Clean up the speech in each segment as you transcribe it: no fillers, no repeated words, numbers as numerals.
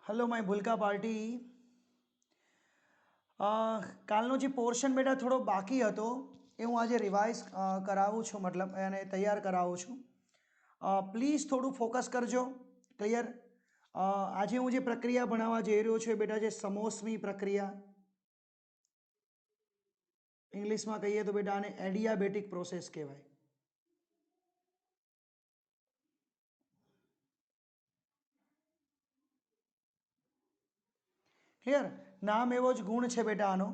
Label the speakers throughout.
Speaker 1: Hello my भूलका party. કાલનો જે પોર્શન બેટા થોડો બાકી હતો એ હું આજે રિવાઇઝ કરાવું છું, મતલબ એને તૈયાર કરાવું છું. પ્લીઝ થોડું ફોકસ કરજો. ક્લિયર? આજે હું જે પ્રક્રિયા ભણાવવા જઈ રહ્યો છું એ બેટા છે સમોસમી પ્રક્રિયા. ઇંગ્લિશમાં કહીએ તો બેટા આને એડિયાબેટિક પ્રોસેસ કહેવાય. ક્લિયર? નામ એવો જ ગુણ છે બેટા આનો.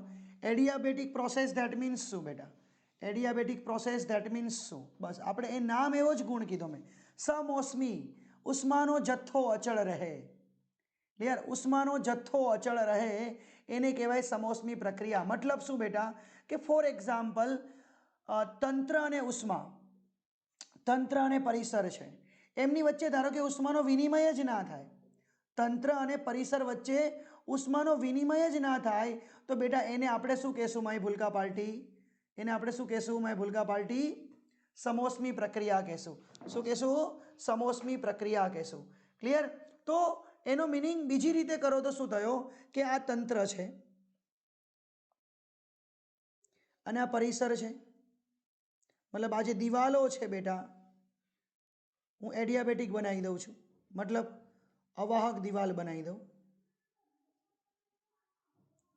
Speaker 1: એડિયાબેટિક પ્રોસેસ ધેટ મીન્સ શું બેટા? એડિયાબેટિક પ્રોસેસ ધેટ મીન્સ શું? બસ આપણે એ નામ એવો જ ગુણ કીધો મેં. સમોસમી, ઉષ્માનો જથ્થો અચળ રહે. ક્લિયર? ઉષ્માનો જથ્થો અચળ રહે એને કહેવાય સમોસમી પ્રક્રિયા. મતલબ શું બેટા? કે ફોર એક્ઝામ્પલ તંત્ર અને ઉષ્મા, તંત્ર અને પરિસર છે, એમની વચ્ચે ધારો કે ઉષ્માનો વિનિમય જ ના થાય, તંત્ર અને પરિસર વચ્ચે ઉષ્માનો વિનિમય જ ના થાય તો બેટા એને આપણે શું કહેશું માય ભૂલકા પાર્ટી? એને આપણે શું કહેશું માય ભૂલકા પાર્ટી? સમોસમી પ્રક્રિયા કહેશું. શું કહેશું? સમોસમી પ્રક્રિયા કહેશું. ક્લિયર? તો એનો મિનિંગ બીજી રીતે કરો તો શું થયો કે આ તંત્ર છે અને આ પરિસર છે, મતલબ આ જે દિવાલો છે બેટા હું એડિયાબેટિક બનાવી દઉં છું, મતલબ અવાહક દિવાલ બનાવી દઉં.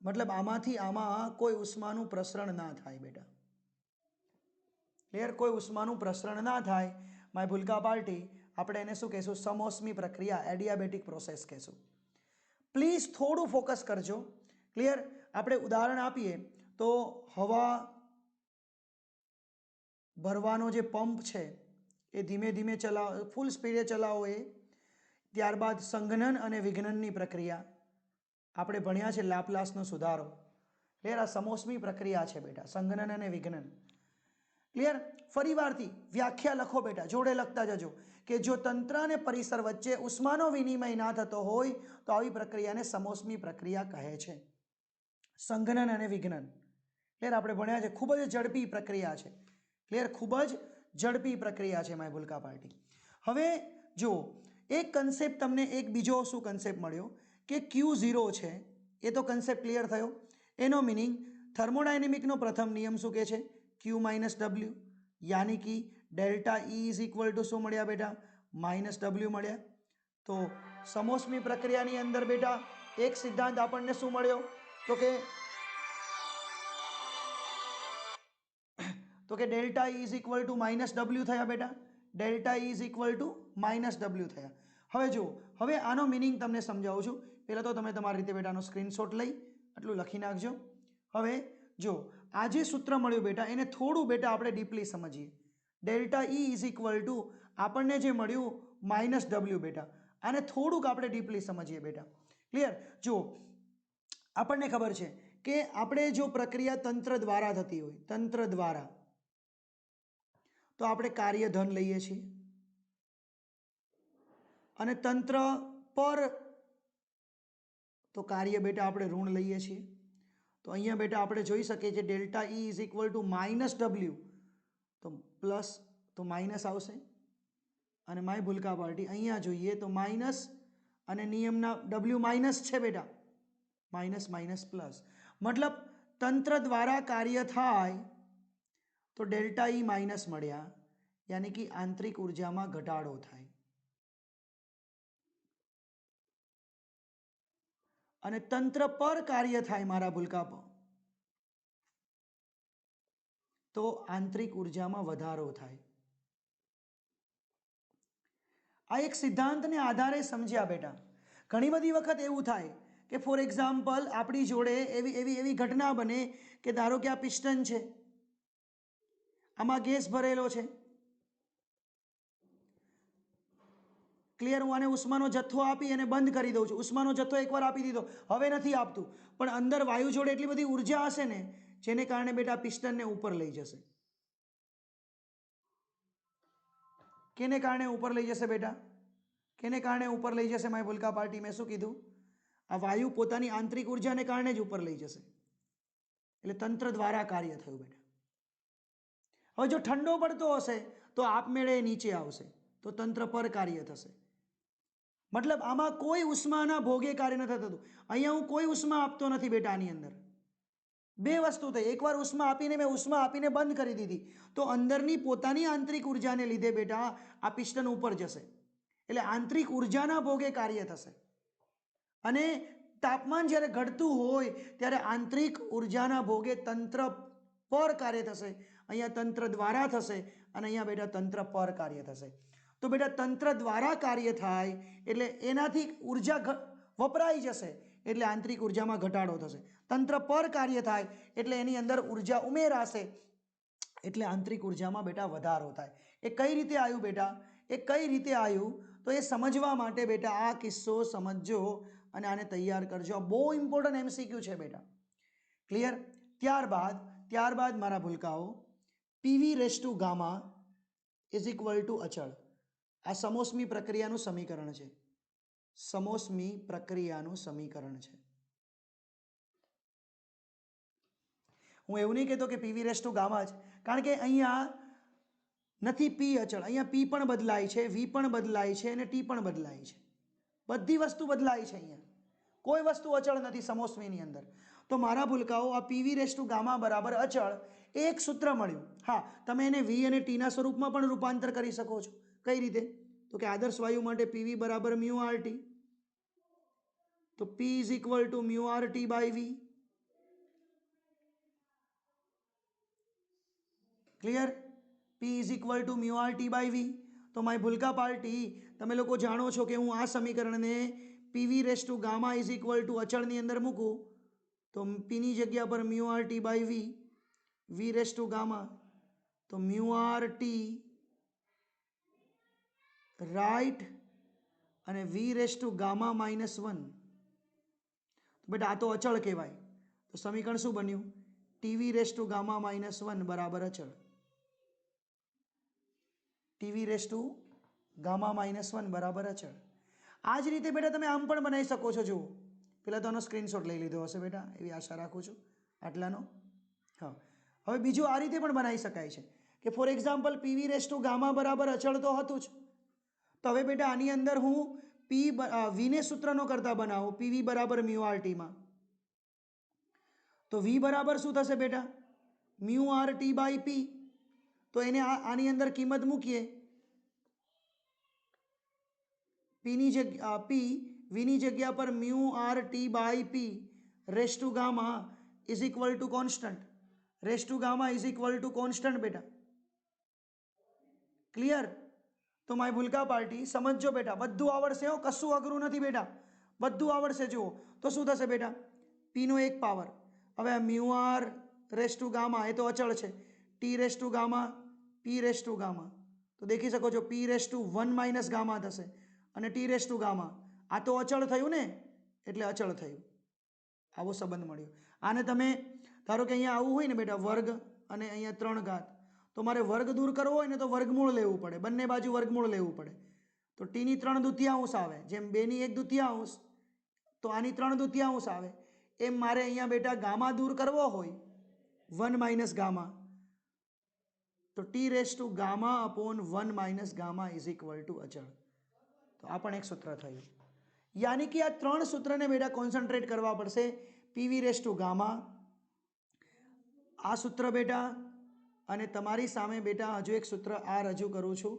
Speaker 1: મતલબ આમાંથી આમાં કોઈ ઉષ્માનું પ્રસરણ ના થાય બેટા. ક્લિયર? કોઈ ઉષ્માનું પ્રસરણ ના થાય માય ભૂલકા પાર્ટી. આપણે એને શું કહેશું? સમોસમી પ્રક્રિયા, એડિયાબેટિક પ્રોસેસ કહેશું. પ્લીઝ થોડું ફોકસ કરજો. ક્લિયર? આપણે ઉદાહરણ આપીએ તો હવા ભરવાનો જે પંપ છે એ ધીમે ધીમે ચલાવો, ફૂલ સ્પીડે ચલાવો એ. ત્યારબાદ સંઘનન અને વિઘનનની પ્રક્રિયા આપણે ભણ્યા છે, લાપ્લાસનો સુધારો. ક્લિયર? આ સમોસમી પ્રક્રિયા છે બેટા, સંઘનન અને વિઘનન. ક્લિયર? ફરીવારથી વ્યાખ્યા લખો બેટા, જોડે લખતા જજો કે જો તંત્ર અને પરિસર વચ્ચે ઉષ્માનો વિનિમય ના થતો હોય તો આવી પ્રક્રિયાને સમોસમી પ્રક્રિયા કહે છે. સંઘનન અને વિઘનન. ક્લિયર? આપણે ભણ્યા છે, ખૂબ જ ઝડપી પ્રક્રિયા છે. ક્લિયર? ખૂબ જ ઝડપી પ્રક્રિયા છે માય ભૂલકા પાર્ટી. હવે જો એક કન્સેપ્ટ તમને, એક બીજો શું કન્સેપ્ટ મળ્યો કે Q0 છે, એ તો કન્સેપ્ટ ક્લિયર થયો. એનો મિનિંગ થર્મોડાયનેમિકનો પ્રથમ નિયમ શું કહે છે? Q માઇનસ ડબલ્યુ, યાની કે delta E is equal two શું મળ્યા બેટા? માઇનસ ડબલ્યુ મળ્યા. તો સમોસમી પ્રક્રિયાની અંદર બેટા એક સિદ્ધાંત આપણને શું મળ્યો તો કે delta E is equal two minus W થયા બેટા. Delta E is equal two minus W થયા. હવે જુઓ, હવે આનો મિનિંગ તમને સમજાવું છું. પહેલાં તો તમે તમારી રીતે બેટાનો સ્ક્રીનશોટ લઈ આટલું લખી નાખજો. હવે જો આ જે સૂત્ર મળ્યું બેટા એને થોડું બેટા આપણે ડીપલી સમજીએ. Delta E is equal two આપણને જે મળ્યું માઇનસ ડબલ્યુ બેટા, આને થોડુંક આપણે ડીપલી સમજીએ બેટા. ક્લિયર? જો આપણને ખબર છે કે આપણે જો પ્રક્રિયા તંત્ર દ્વારા થતી હોય, તંત્ર દ્વારા, તો આપણે કાર્ય ધન લઈએ છીએ અને તંત્ર પર તો કાર્ય બેટા આપણે ઋણ લઈએ છીએ. તો અહીંયા બેટા આપણે જોઈ શકીએ છીએ delta E is equal two minus W, તો પ્લસ તો માઇનસ આવશે. અને માય ભૂલકા પાર્ટી અહીંયા જોઈએ તો માઇનસ અને નિયમના ડબલ્યુ માઇનસ છે બેટા, માઇનસ માઇનસ પ્લસ. મતલબ તંત્ર દ્વારા કાર્ય થાય તો ડેલ્ટા E માઇનસ મળ્યા, યાની કે આંતરિક ઉર્જામાં ઘટાડો થાય. અને તંત્ર પર કાર્ય થાય મારા ભૂલકા તો આંતરિક ઉર્જામાં વધારો થાય. આ એક સિદ્ધાંતને આધારે સમજ્યા બેટા. ઘણી બધી વખત એવું થાય કે ફોર એક્ઝામ્પલ આપણી જોડે એવી ઘટના બને કે ધારો કે આ પિસ્ટન છે, આમાં ગેસ ભરેલો છે. ક્લિયર? હું આને ઉષ્માનો જથ્થો આપી અને બંધ કરી દઉં છું. ઉષ્માનો જથ્થો એકવાર આપી દીધો, હવે નથી આપતું, પણ અંદર વાયુ જોડે એટલી બધી ઉર્જા હશે ને જેને કારણે બેટા પિસ્ટનને ઉપર લઈ જશે. કેને કારણે ઉપર લઈ જશે બેટા? કેને કારણે ઉપર લઈ જશે માય ભૂલકા પાર્ટી? મેં શું કીધું? આ વાયુ પોતાની આંતરિક ઉર્જાને કારણે જ ઉપર લઈ જશે. એટલે તંત્ર દ્વારા કાર્ય થયું બેટા. હવે જો ઠંડો પડતો હશે તો આપમેળે નીચે આવશે, તો તંત્ર પર કાર્ય થશે. मतलब આમાં કોઈ ઉષ્માના ભોગે કાર્ય નથી થતું. અહીંયા હું કોઈ ઉષ્મા આપતો નથી બેટા. આની અંદર બે વસ્તુ થઈ. એકવાર ઉષ્મા આપીને મેં ઉષ્મા આપીને બંધ કરી દીધી તો અંદરની પોતાની આંતરિક ઉર્જાને લીધે બેટા આ પિસ્ટન ઉપર જશે, એટલે આંતરિક ઉર્જાના ભોગે કાર્ય થશે. અને તાપમાન જ્યારે ઘટતું હોય ત્યારે આંતરિક ઉર્જાના ભોગે તંત્ર પર કાર્ય થશે. અહીંયા તંત્ર દ્વારા થશે અને અહીંયા બેટા તંત્ર પર કાર્ય થશે. તો બેટા તંત્ર દ્વારા કાર્ય થાય એટલે એનાથી ઉર્જા વપરાઈ જશે, એટલે આંતરિક ઉર્જામાં ઘટાડો થશે. તંત્ર પર કાર્ય થાય એટલે એની અંદર ઉર્જા ઉમેરાશે, એટલે આંતરિક ઉર્જામાં બેટા વધારો થાય. એ કઈ રીતે આવ્યું બેટા? એ કઈ રીતે આવ્યું તો એ સમજવા માટે બેટા આ કિસ્સો સમજજો અને આને તૈયાર કરજો. આ બહુ ઇમ્પોર્ટન્ટ MCQ છે બેટા. ક્લિયર? ત્યારબાદ મારા ભૂલકાઓ P V raise to gamma is equal to અચળ. આ સમોષ્મી પ્રક્રિયાનું સમીકરણ છે. સમોષ્મી પ્રક્રિયાનું સમીકરણ છે. હું એવું નહીં કહેતો કે પીવી રેસ ટુ ગામા જ, કારણ કે અહીંયા નથી પી અચળ. અહીંયા પી પણ બદલાય છે, વી પણ બદલાય છે અને ટી પણ બદલાય છે. બધી વસ્તુ બદલાય છે. અહીંયા કોઈ વસ્તુ અચળ નથી સમોષ્મીની અંદર. તો મારા ભૂલકાઓ આ પીવી રેસ ટુ ગામા બરાબર અચળ એક સૂત્ર મળ્યું. હા, તમે એને વી અને ટીના સ્વરૂપમાં પણ રૂપાંતર કરી શકો છો. કઈ રીતે? તો કે આદર્શ વાયુ માટે પીવી બરાબર મ્યુ આર ટી, તો P is equal to mu R T by V. Clear? P is equal to mu R T by V. તો માય ભૂલકા પાર્ટી, તમે લોકો જાણો છો કે હું આ સમીકરણને P V raise to gamma is equal to અચળની અંદર મૂકું તો પીની જગ્યા પર mu R T by V, V raise to gamma તો મ્યુ આર ટી રાઈટ અને વી રેસ ટુ ગામા -1. તો બેટા આ તો અચળ કહેવાય. તો સમીકરણ શું બન્યું? ટીવી રેસ ટુ ગામા -1 બરાબર અચળ. ટીવી રેસ ટુ ગામા -1 બરાબર અચળ. આ જ રીતે બેટા તમે આમ પણ બનાવી શકો છો. જુઓ, પેલા તો આનો સ્ક્રીનશોટ લઈ લીધો હશે બેટા, એવી આશા રાખું છું આટલાનો. હા, હવે બીજું આ રીતે પણ બનાવી શકાય છે કે for example PV raise to gamma બરાબર અચળ તો હતું જ. તો હવે બેટા આની અંદર હું વીને સૂત્રનો કરતા બનાવું પીવી બરાબર મ્યુ આર ટીમાં. તો વી બરાબર શું થશે બેટા? Mu R T by P. તો એને આની અંદર કિંમત મૂકીએ. વીની જગ્યા પર mu R T by P raise to gamma is equal to constant. Raise to gamma is equal to constant બેટા. ક્લિયર? તો માય ભૂલકા પાર્ટી સમજો બેટા, બધું આવડશે હો, કશું અઘરું નથી બેટા, બધું આવડશે. જુઓ તો શું થશે બેટા? પીનો એક પાવર, હવે mu R raise to gamma એ તો અચળ છે, T raise to gamma P raise to gamma. તો દેખી શકો છો પી રેસ ટુ 1 - ગામા થશે અને ટી રેસ ટુ ગામા. આ તો અચળ થયું ને, એટલે અચળ થયું. આવો સંબંધ મળ્યો. આને તમે ધારો કે અહીંયા આવું હોય ને બેટા વર્ગ અને અહીંયા 3 ઘાત, તો મારે વર્ગ દૂર કરવો હોય ને તો વર્ગમૂળ લેવું પડે, બંને બાજુ વર્ગમૂળ લેવું પડે. તો ટીની 3/2 આવે, જેમ 2ની 1/2, તો આની 3/2 આવે. એમ મારે અહીંયા બેટા ગામા દૂર કરવો હોય 1 - ગામા, તો T raise to gamma upon 1 - gamma is equal to અચળ. તો આ પણ એક સૂત્ર થયું. યાની કે આ 3 સૂત્રને બેટા કોન્સન્ટ્રેટ કરવા પડશે. પીવી રેસ ટુ ગામા, આ સૂત્ર બેટા, અને તમારી સામે બેટા હજુ એક સૂત્ર આ રજૂ કરું છું.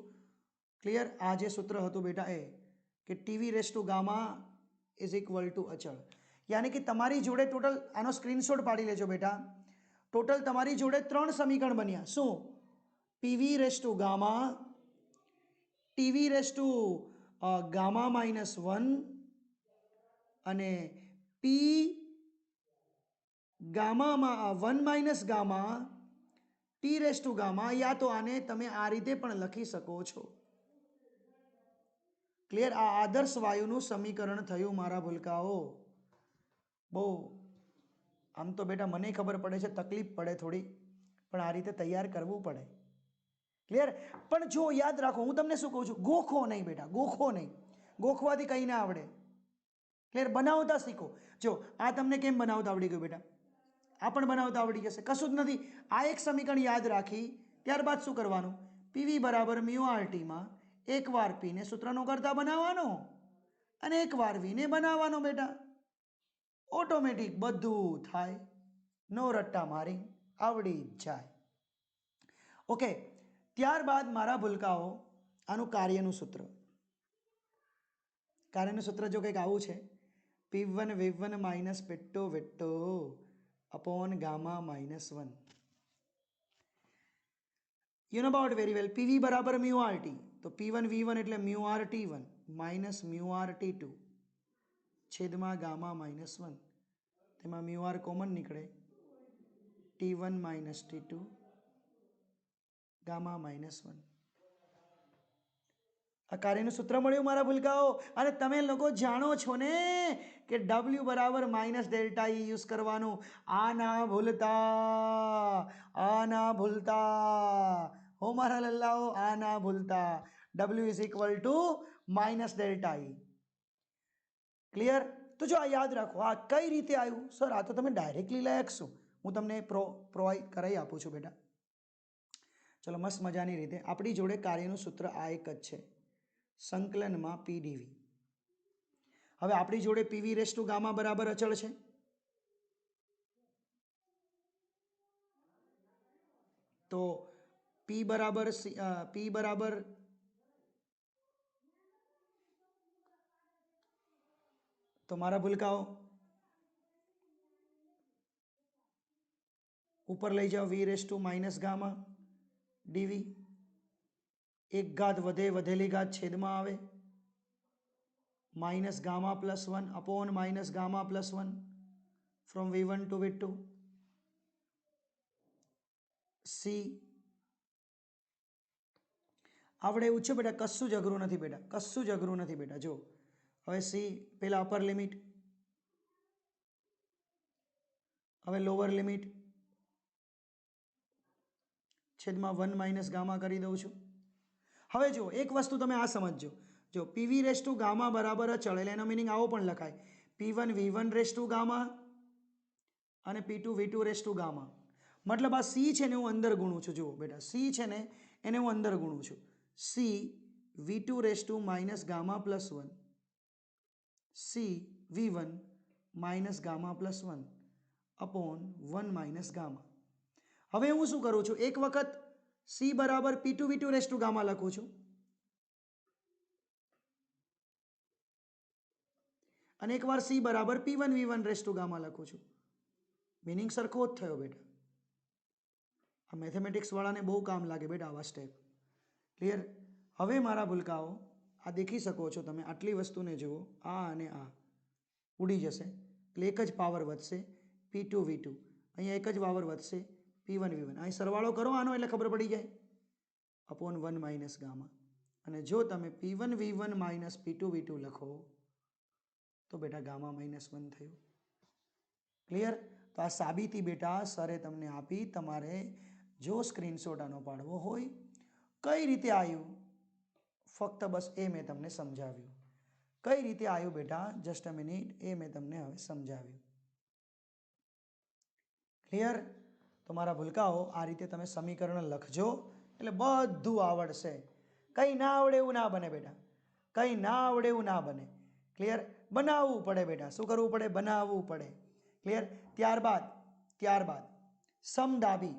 Speaker 1: ક્લિયર? આ જે સૂત્ર હતું બેટા એ કે TV raise to gamma is equal to અચળ. યાની કે તમારી જોડે ટોટલ, આનો સ્ક્રીનશોટ પાડી લેજો બેટા, ટોટલ તમારી જોડે 3 સમીકરણ બન્યા. શું? P V raise to gamma, T V raise to gamma -1 અને પી ગામામાં 1 - gamma T raise to gamma. યા તો આને તમે આ રીતે પણ લખી શકો છો. ક્લિયર? આ આદર્શ વાયુનું સમીકરણ થયું મારા ભૂલકાઓ. બહુ આમ તો બેટા મને ખબર પડે છે, તકલીફ પડે થોડી, પણ આ રીતે તૈયાર કરવું પડે. ક્લિયર? પણ જો યાદ રાખો, હું તમને શું કહું છું, ગોખો નહીં બેટા, ગોખો નહીં. ગોખવાથી કંઈ ના આવડે. ક્લિયર? બનાવતા શીખો. જો આ તમને કેમ બનાવતા આવડી ગયું બેટા? આ પણ બનાવતા આવડી જશે, કશું જ નથી. આ એક સમીકરણ યાદ રાખી ત્યારબાદ શું કરવાનું? પીવી બરાબર મ્યુ આર ટીમાં એકવાર પીને સૂત્રનો કરતા બનાવવાનો. અને એકવાર વીને બનાવવાનો બેટા, ઓટોમેટિક બધું થાય, નો રટ્ટા મારી, આવડી જ જાય. ઓકે, ત્યારબાદ મારા ભૂલકાઓ આનું કાર્યનું સૂત્ર. કાર્યનું સૂત્ર જો કંઈક આવું છે, P1 V1 minus P two V two upon gamma -1. You know about very well. PV બરાબર મ્યુ RT, તો P1 V1 એટલે mu RT1 minus mu RT2 છેદમાં ગામા -1. તેમાં મ્યુ R કોમન નીકળે, T1 માઇનસ T2 ગામા -1. આ કાર્યનું સૂત્ર મળ્યું મારા ભૂલકાઓ. અને તમે લોકો જાણો છો ને કે W બરાબર માઇનસ ડેલ્ટા E યુઝ કરવાનું. આ ના ભૂલતા હો મારા લલ્લાઓ, આ ના ભૂલતા. W is equal two minus delta E. Clear? તો જો આ યાદ રાખો. આ કઈ રીતે આવ્યું સર? આ તો તમે ડાયરેક્ટલી લઈ શકશો, હું તમને પ્રોવાઈડ કરાવી આપું છું બેટા. ચલો મસ્ત મજાની રીતે. આપણી જોડે કાર્યનું સૂત્ર આ એક જ છે, સંકલનમાં PdV. હવે આપણી જોડે PV રેસ ટુ ગામા બરાબર અચળ છે. તો P બરાબર તો મારા ભૂલકાઓ ઉપર લઈ જાઓ, V raise to minus gamma dV. એક ઘાત વધે, વધેલી ઘાત છેદમાં આવે, minus gamma +1 upon minus gamma +1 from V1 to V2 C. આવડે એવું છે બેટા, કશું જ અઘરું નથી બેટા, કશું જ અઘરું નથી બેટા. જો હવે C પેલા અપર લિમિટ, હવે લોઅર લિમિટ છેદમાં 1 માઇનસ ગામા કરી દઉં છું. હવે જો એક વસ્તુ તમે આ સમજજો, જો PV રેસ ટુ ગામા બરાબર અચળ એટલે એનો મિનિંગ આવો પણ લખાય, P1 V1 race to gamma અને P2 V2 race to gamma. મતલબ આ C છે ને હું અંદર ગુણું છું. જુઓ બેટા, C છે ને એને હું અંદર ગુણું છું. C V2 race to minus gamma +1 C V1 minus gamma +1 upon 1 minus gamma. હવે હું શું કરું છું, એક વખત C બરાબર P2 V2 race to gamma લખું છું અને એકવાર C બરાબર P1 V1 race to gamma લખું છું. મિનિંગ સરખો જ થયો બેટા. આ મેથેમેટિક્સ વાળાને બહુ કામ લાગે બેટા આવા સ્ટેપ. ક્લિયર? હવે મારા ભૂલકાઓ આ દેખી શકો છો તમે, આટલી વસ્તુને જુઓ, આ અને આ ઉડી જશે એટલે એક જ પાવર વધશે P2 V2, અહીંયા એક જ પાવર વધશે P1 V1. અહીં સરવાળો કરો આનો એટલે ખબર પડી જાય, અપોન 1 માઇનસ ગામા. અને જો તમે P1 V1 minus P2 V2 લખો તો બેટા ગામા -1 થયું. ક્લિયર? તો આ સાબિતી બેટા સરે તમને આપી. તમારે જો સ્ક્રીનશોટ આનો પાડવો હોય, કઈ રીતે આવ્યું ફક્ત બસ એ મેં તમને સમજાવ્યું. કઈ રીતે આવ્યું બેટા, જસ્ટ અ મિનિટ, એ મેં તમને હવે સમજાવ્યું. ક્લિયર? તો મારા ભૂલકાઓ આ રીતે તમે સમીકરણ લખજો એટલે બધું આવડશે. કંઈ ના આવડે એવું ના બને બેટા, કંઈ ના આવડે એવું ના બને. ક્લિયર? બનાવવું પડે બેટા. શું કરવું પડે? બનાવવું પડે. ક્લિયર? ત્યારબાદ સમદાબી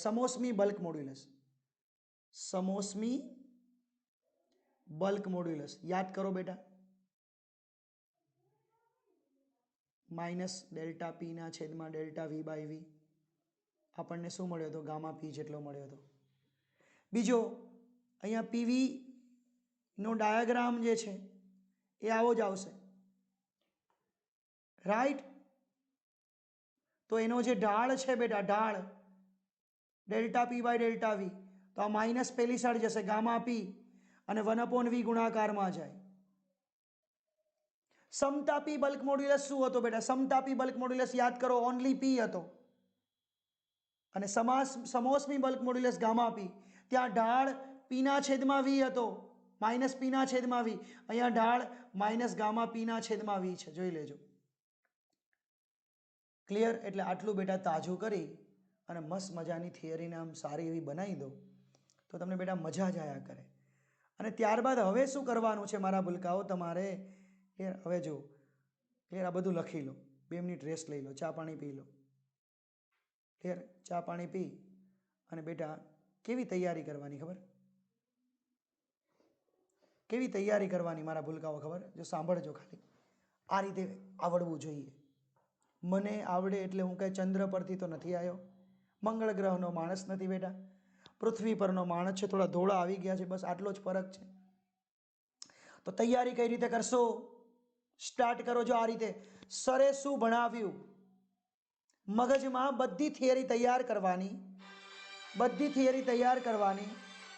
Speaker 1: સમોષ્મી બલ્ક મોડ્યુલસ, સમોષ્મી બલ્ક મોડ્યુલસ યાદ કરો બેટા, માઇનસ ડેલ્ટા P ના છેદમાં ડેલ્ટા V/V. આપણને શું મળ્યો હતો? ગામા P જેટલો મળ્યો હતો. બીજો અહીંયા PV નો ડાયાગ્રામ જે છે એ આવો જ આવશે, રાઈટ? તો એનો જે ઢાળ છે બેટા, ઢાળ ડેલ્ટા P/ડેલ્ટા V, તો આ માઇનસ પેલી સાઈડ જશે ગામા P અને 1/V ગુણાકારમાં જાય. સમતાપી બલ્ક મોડ્યુલસ શું હતો બેટા? સમતાપી બલ્ક મોડ્યુલસ યાદ કરો, ઓનલી P હતો. અને સમોષ્મી બલ્ક મોડ્યુલસ ગામા P, ત્યાં ઢાળ P ના છેદમાં V હતો, માઇનસ P ના છેદમાં V. અહીંયા ઢાળ માઇનસ ગામા P ના છેદમાં V છે, જોઈ લેજો. ક્લિયર? એટલે આટલું બેટા તાજું કરી અને મસ્ત મજાની થિયરીને આમ સારી એવી બનાવી દો તો તમને બેટા મજા જ આયા કરે. અને ત્યારબાદ હવે શું કરવાનું છે મારા ભૂલકાઓ? તમારે ક્લિયર? હવે જુઓ ક્લિયર, આ બધું લખી લો, 2 મિનિટ રેસ્ટ લઈ લો, ચા પાણી પી લો. ક્લિયર? ચા પાણી પી અને બેટા કેવી તૈયારી કરવાની ખબર? કેવી તૈયારી કરવાની મારા ભૂલકાઓ ખબર? જો સાંભળજો ખાલી, આ રીતે આવડવું જોઈએ. મને આવડે એટલે હું કંઈ ચંદ્ર પરથી તો નથી આવ્યો, મંગળ ગ્રહનો માણસ નથી બેટા, પૃથ્વી પરનો માણસ છે, થોડા ધોળા આવી ગયા છે, બસ આટલો જ ફરક છે. તો તૈયારી કઈ રીતે કરશો? સ્ટાર્ટ કરો. જો આ રીતે સરે શું ભણાવ્યું, મગજમાં બધી થિયરી તૈયાર કરવાની, બધી થિયરી તૈયાર કરવાની.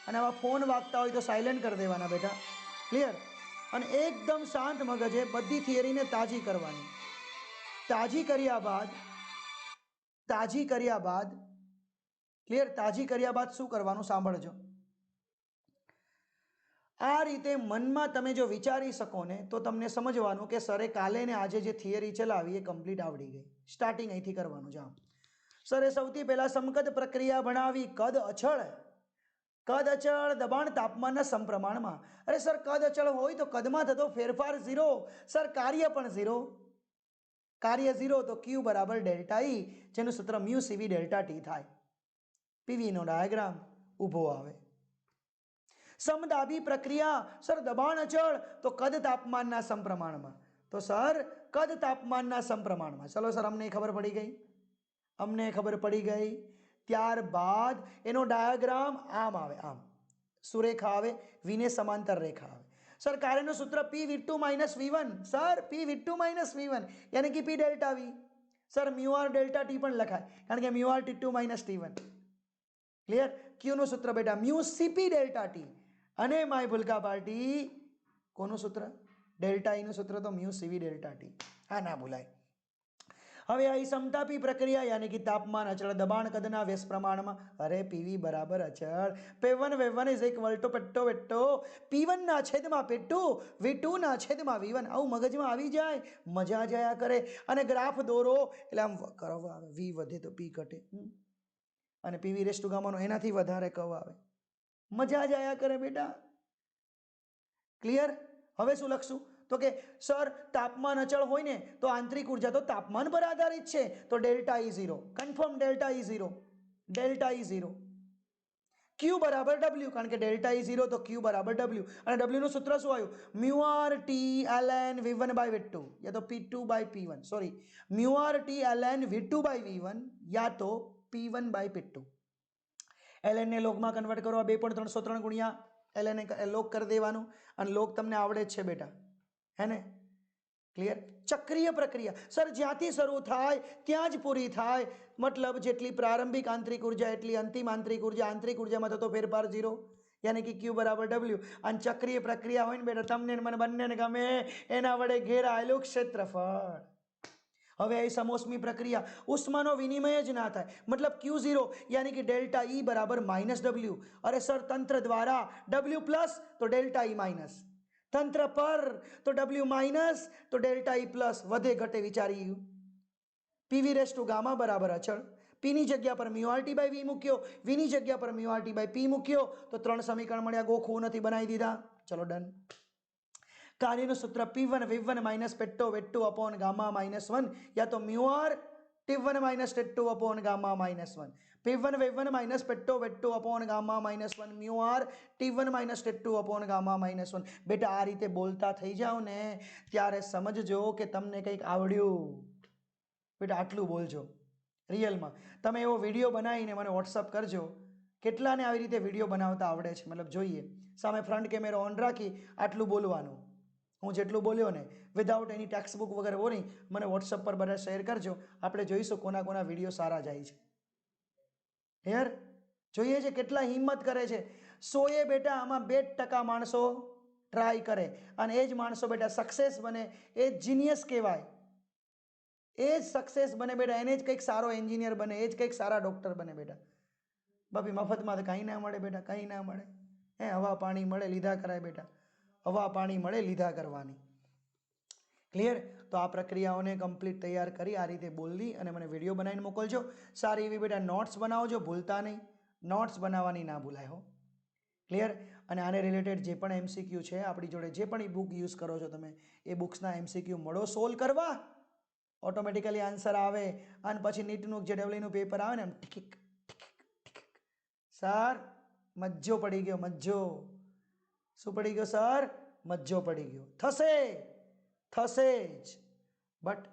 Speaker 1: અને આવા ફોન વાગતા હોય તો સાયલેન્ટ કરી દેવાના બેટા. ક્લિયર? અને એકદમ શાંત મગજે બધી થિયરીને તાજી કરવાની. તાજી કર્યા બાદ ક્લિયર? તાજી કર્યા બાદ શું કરવાનું સાંભળજો. આ રીતે મનમાં તમે જો વિચારી શકો ને તો તમને સમજવાનું કે સરે કાલે ને આજે જે થિયરી ચલાવી એ કમ્પ્લીટ આવડી ગઈ. સ્ટાર્ટિંગ અહીંથી કરવાનું. જાઓ, સરે સૌથી પહેલા સમકદ પ્રક્રિયા ભણાવી. કદ અચળ દબાણ તાપમાનના સમપ્રમાણમાં. અરે સર, કદ અચળ હોય તો કદમાં થતો ફેરફાર 0. સર, કાર્ય પણ 0. કાર્ય 0 તો Q બરાબર ડેલ્ટા E, જેનું સૂત્ર મ્યુ સીવી ડેલ્ટા ટી થાય. પીવીનો ડાયાગ્રામ ઊભો આવે. સમદાબી પ્રક્રિયા. સર, દબાણ અચળ તો કદ તાપમાનના સમપ્રમાણમાં. તો સર, કદ તાપમાનના સમપ્રમાણમાં. ચલો સર, અમને ખબર પડી ગઈ, અમને ખબર પડી ગઈ. ત્યારબાદ એનો ડાયાગ્રામ આમ આવે, આમ સુરેખા આવે, વિને સમાંતર રેખા આવે. સર, કાર્યનું સૂત્ર P(V2 - V1). Sir, P(V2 - V1) यानी कि P delta V. Sir, mu delta T પણ લખાય, કારણ કે mu T2 - T1. Clear? Q નું સૂત્ર બેટા મ્યુ સીપી ડેલ્ટા ટી. અને માય ભૂલકા પાર્ટી કોનું સૂત્ર? ડેલ્ટા ઈ નું સૂત્ર તો મ્યુ સીવી ડેલ્ટા ટી. હા, ના ભૂલાય. હવે આ સમતાપી પ્રક્રિયા યાની કે તાપમાન અચળ દબાણ કદના વ્યસ્ત પ્રમાણમાં. અરે પીવી બરાબર અચળ, P1 V1 is equal to P two V two P1 ના છેદમાં P2 V2 ના છેદમાં V1. આવું મગજમાં આવી જાય, મજા જયા કરે. અને ગ્રાફ દોરો એટલે આમ કર્વ આવે, V વધે તો P ઘટે, અને પીવી રેસ ટુ ગામાનો એનાથી વધારે કર્વ આવે, મજા જ આયા કરે બેટા. ક્લિયર? હવે શું લખશું? તો કે સર, તાપમાન અચળ હોય ને તો આંતરિક ઉર્જા તો તાપમાન પર આધારિત છે, તો delta E 0. Confirm delta E 0. Delta E 0. Q બરાબર W, કારણ કે ડેલ્ટા E 0 તો Q બરાબર W. અને W નું સૂત્ર શું આવ્યું? Mu R T ln V1 by V2 या तो P2 by P1. Sorry, mu R T ln V2 by V1 या तो P1 by P2. ln ને લોગમાં કન્વર્ટ કરો. 2.303 ગુણ્યા ln ને લોગ કરી દેવાનું, અને લોગ તમને આવડે જ છે બેટા, હે ને? ક્લિયર? ચક્રીય પ્રક્રિયા. સર, જ્યાંથી શરૂ થાય ત્યાં જ પૂરી થાય, મતલબ જેટલી પ્રારંભિક આંતરિક ઉર્જા એટલી અંતિમ આંતરિક ઉર્જા. આંતરિક ઉર્જામાં થતો ફેરફાર 0, યાની કે Q બરાબર W. અને ચક્રીય પ્રક્રિયા હોય ને બેટા, તમને મને બંનેને ગમે, એના વડે ઘેરાયેલું ક્ષેત્રફળ. હવે એ સમોષ્મી પ્રક્રિયા, ઉષ્માનો વિનિમય જ ના થાય, મતલબ Q0 यानी कि डेल्टा E बराबर -W. अरे सर, तंत्र द्वारा W प्लस तो डेल्टा E माइनस, तंत्र पर तो W माइनस तो डेल्टा E प्लस. વધે ઘટે વિચારી. પીવી રેસ ટુ ગામા બરાબર અચળ. P ની જગ્યા પર મ્યુ RT બાય V મૂક્યો, V ની જગ્યા પર મ્યુ RT બાય P મૂક્યો, તો 3 સમીકરણ મળ્યા, ગોખવું નથી, બનાવી દીધા. ચલો ડન. કાર્યનું સૂત્ર P1 V1 minus P two V two upon gamma -1 या तो mu R T1 minus T two upon gamma -1. P1 V1 minus P two V two upon gamma -1 mu R T1 minus T two upon gamma -1. बेटा, આ રીતે બોલતા થઈ જાવ ને ત્યારે સમજજો કે તમને કંઈક આવડ્યું. બેટા, આટલું બોલજો. રિયલમાં તમે એવો વિડીયો બનાવીને મને વોટ્સઅપ કરજો, કેટલાને આવી રીતે વિડીયો બનાવતા આવડે છે, મતલબ જોઈએ. સામે ફ્રન્ટ કેમેરો ઓન રાખી આટલું બોલવાનું. હું જેટલું બોલ્યો ને વિધાઉટ એની ટેક્સ્ટ બુક વગેરે બોલી મને વોટ્સઅપ પર બધા શેર કરજો. આપણે જોઈશું કોના કોના વિડીયો સારા જાય છે. યાર, જોઈએ છે કેટલા હિંમત કરે છે. 100 બેટા આમાં 2% માણસો ટ્રાય કરે, અને એ જ માણસો બેટા સક્સેસ બને. એ જ જીનિયસ કહેવાય, એ જ સક્સેસ બને બેટા. એને જ કંઈક સારો એન્જિનિયર બને, એ જ કંઈક સારા ડૉક્ટર બને બેટા. બાકી મફતમાં તો કંઈ ના મળે બેટા, કંઈ ના મળે. હવા પાણી મળે, લીધા કરાય બેટા. હવા પાણી મળે, લીધા કરવાની. ક્લિયર? તો આ પ્રક્રિયાઓને કમ્પ્લીટ તૈયાર કરી આ રીતે બોલી અને મને વિડીયો બનાવીને મોકલજો. સારી એવી બેટા નોટ્સ બનાવજો, ભૂલતા નહીં. નોટ્સ બનાવવાની ના ભૂલાય હો. ક્લિયર? અને આને રિલેટેડ જે પણ એમસીક્યુ છે આપણી જોડે જે પણ બુક યુઝ કરો છો તમે એ બુક્સના એમસીક્યુ મળો સોલ્વ કરવા, ઓટોમેટિકલી આન્સર આવે અને પછી નીટનું જે ડબલ્યુનું પેપર આવે ને એમ ટીકીક ટીકીક. સર મજ્જો પડી ગયો, મજ્જો. શું પડી ગયો સર? મજ્જો પડી ગયો. થશે જ, બટ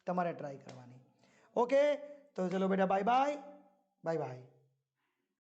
Speaker 1: તમારે ટ્રાય કરવાની. ઓકે, તો ચલો બેટા, બાય બાય. Bye bye.